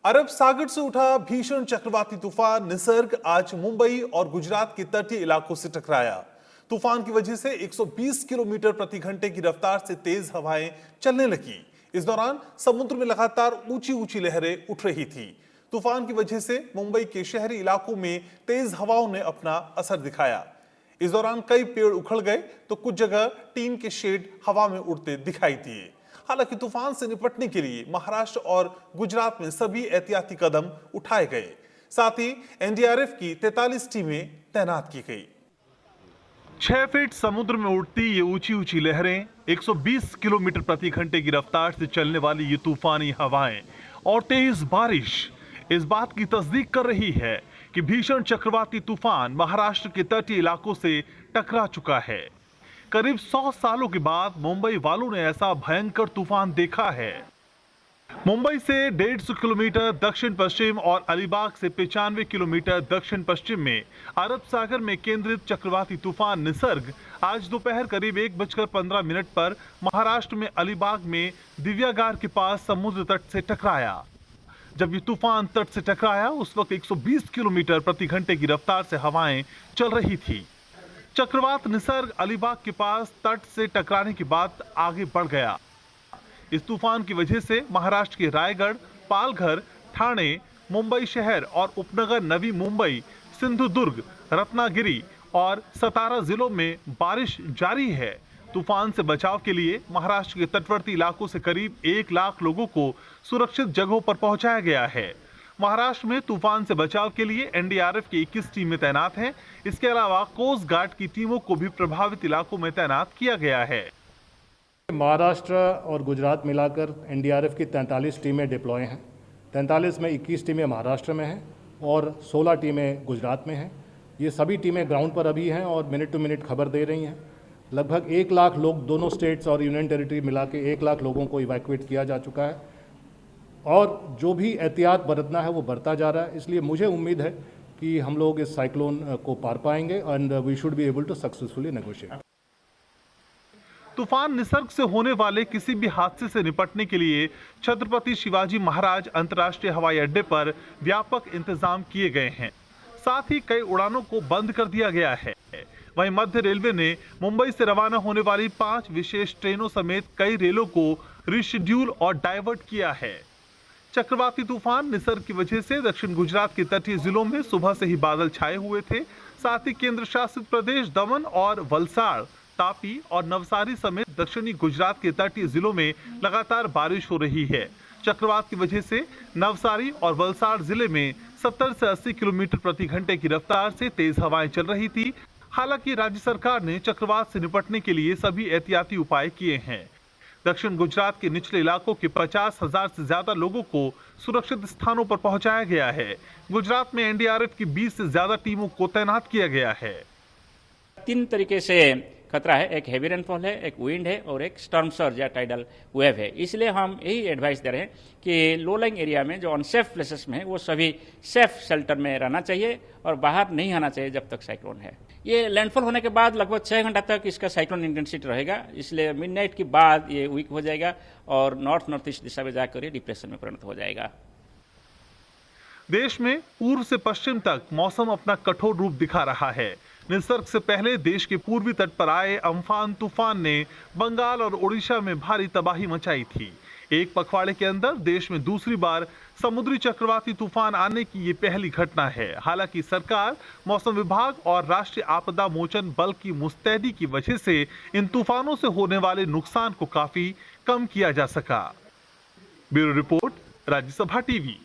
अरब सागर से उठा भीषण चक्रवाती तूफान निसर्ग आज मुंबई और गुजरात के तटीय इलाकों से टकराया। तूफान की वजह से 120 किलोमीटर प्रति घंटे की रफ्तार से तेज हवाएं चलने लगी। इस दौरान समुद्र में लगातार ऊंची ऊंची लहरें उठ रही थी। तूफान की वजह से मुंबई के शहरी इलाकों में तेज हवाओं ने अपना असर दिखाया। इस दौरान कई पेड़ उखड़ गए तो कुछ जगह टीन के शेड हवा में उड़ते दिखाई दिए। हालांकि तूफान से निपटने के लिए महाराष्ट्र और गुजरात में सभी एहतियाती कदम उठाए गए। साथ ही एनडीआरएफ की 43 टीमें तैनात की गई। 6 फीट समुद्र में उड़ती ये ऊंची ऊंची लहरें, 120 किलोमीटर प्रति घंटे की रफ्तार से चलने वाली ये तूफानी हवाएं और तेज बारिश इस बात की तस्दीक कर रही है कि भीषण चक्रवाती तूफान महाराष्ट्र के तटीय इलाकों से टकरा चुका है। करीब 100 सालों के बाद मुंबई वालों ने ऐसा भयंकर तूफान देखा है। मुंबई से 150 किलोमीटर दक्षिण पश्चिम और अलीबाग से 95 किलोमीटर दक्षिण पश्चिम में अरब सागर में केंद्रित चक्रवाती तूफान निसर्ग आज दोपहर करीब 1:15 पर महाराष्ट्र में अलीबाग में दिव्यागार के पास समुद्र तट से टकराया। जब ये तूफान तट से टकराया उस वक्त 120 किलोमीटर प्रति घंटे की रफ्तार से हवाएं चल रही थी। चक्रवात निसर्ग अलीबाग के पास तट से टकराने के बाद आगे बढ़ गया। इस तूफान की वजह से महाराष्ट्र के रायगढ़, पालघर, ठाणे, मुंबई शहर और उपनगर नवी मुंबई, सिंधुदुर्ग, रत्नागिरी और सतारा जिलों में बारिश जारी है। तूफान से बचाव के लिए महाराष्ट्र के तटवर्ती इलाकों से करीब 1 लाख लोगों को सुरक्षित जगहों पर पहुंचाया गया है। महाराष्ट्र में तूफान से बचाव के लिए एनडीआरएफ की 21 टीमें तैनात हैं। इसके अलावा कोस्ट गार्ड की टीमों को भी प्रभावित इलाकों में तैनात किया गया है। महाराष्ट्र और गुजरात मिलाकर एनडीआरएफ की 43 टीमें डिप्लॉय हैं। 43 में 21 टीमें महाराष्ट्र में हैं और 16 टीमें गुजरात में हैं। ये सभी टीमें ग्राउंड पर अभी हैं और मिनट टू मिनट खबर दे रही हैं। लगभग 1 लाख लोग दोनों स्टेट्स और यूनियन टेरिटरी मिला के 1 लाख लोगों को इवैक्यूएट किया जा चुका है और जो भी एहतियात बरतना है वो बरता जा रहा है। इसलिए मुझे उम्मीद है कि हम लोग इस साइक्लोन को पार पाएंगे and we should be able to successfully negotiate. तूफान निसर्ग से होने वाले किसी भी हादसे से निपटने के लिए छत्रपति शिवाजी महाराज अंतर्राष्ट्रीय हवाई अड्डे पर व्यापक इंतजाम किए गए हैं। साथ ही कई उड़ानों को बंद कर दिया गया है। वहीं मध्य रेलवे ने मुंबई से रवाना होने वाली 5 विशेष ट्रेनों समेत कई रेलों को रिशेड्यूल और डाइवर्ट किया है। चक्रवाती तूफान निसर्ग की वजह से दक्षिण गुजरात के तटीय जिलों में सुबह से ही बादल छाए हुए थे। साथ ही केंद्र शासित प्रदेश दमन और वलसाड़, तापी और नवसारी समेत दक्षिणी गुजरात के तटीय जिलों में लगातार बारिश हो रही है। चक्रवात की वजह से नवसारी और वलसाड़ जिले में 70 से 80 किलोमीटर प्रति घंटे की रफ्तार से तेज हवाएं चल रही थी। हालांकि राज्य सरकार ने चक्रवात से निपटने के लिए सभी एहतियाती उपाय किए हैं। दक्षिण गुजरात के निचले इलाकों के 50,000 से ज्यादा लोगों को सुरक्षित स्थानों पर पहुंचाया गया है। गुजरात में एनडीआरएफ की 20 से ज्यादा टीमों को तैनात किया गया है। 3 तरीके से खतरा है, एक हेवी रेनफॉल है, एक विंड है और एक स्टॉर्म सर्ज या टाइडल वेव है। इसलिए हम यही एडवाइस दे रहे हैं कि लो लाइंग एरिया में जो अनसेफ प्लेसेस में है वो सभी सेफ शेल्टर में रहना चाहिए और बाहर नहीं आना चाहिए जब तक साइक्लोन है। ये लैंडफॉल होने के बाद लगभग 6 घंटा तक इसका साइक्लोन इंटेंसिटी रहेगा, इसलिए मिडनाइट के बाद ये वीक हो जाएगा और नॉर्थ ईस्ट दिशा में जाकर ये डिप्रेशन में परिणत हो जाएगा। देश में पूर्व से पश्चिम तक मौसम अपना कठोर रूप दिखा रहा है। निसर्ग से पहले देश के पूर्वी तट पर आए अम्फान तूफान ने बंगाल और ओडिशा में भारी तबाही मचाई थी। एक पखवाड़े के अंदर देश में दूसरी बार समुद्री चक्रवाती तूफान आने की ये पहली घटना है। हालांकि सरकार, मौसम विभाग और राष्ट्रीय आपदा मोचन बल की मुस्तैदी की वजह से इन तूफानों से होने वाले नुकसान को काफी कम किया जा सका। Bureau report, Rajya Sabha TV.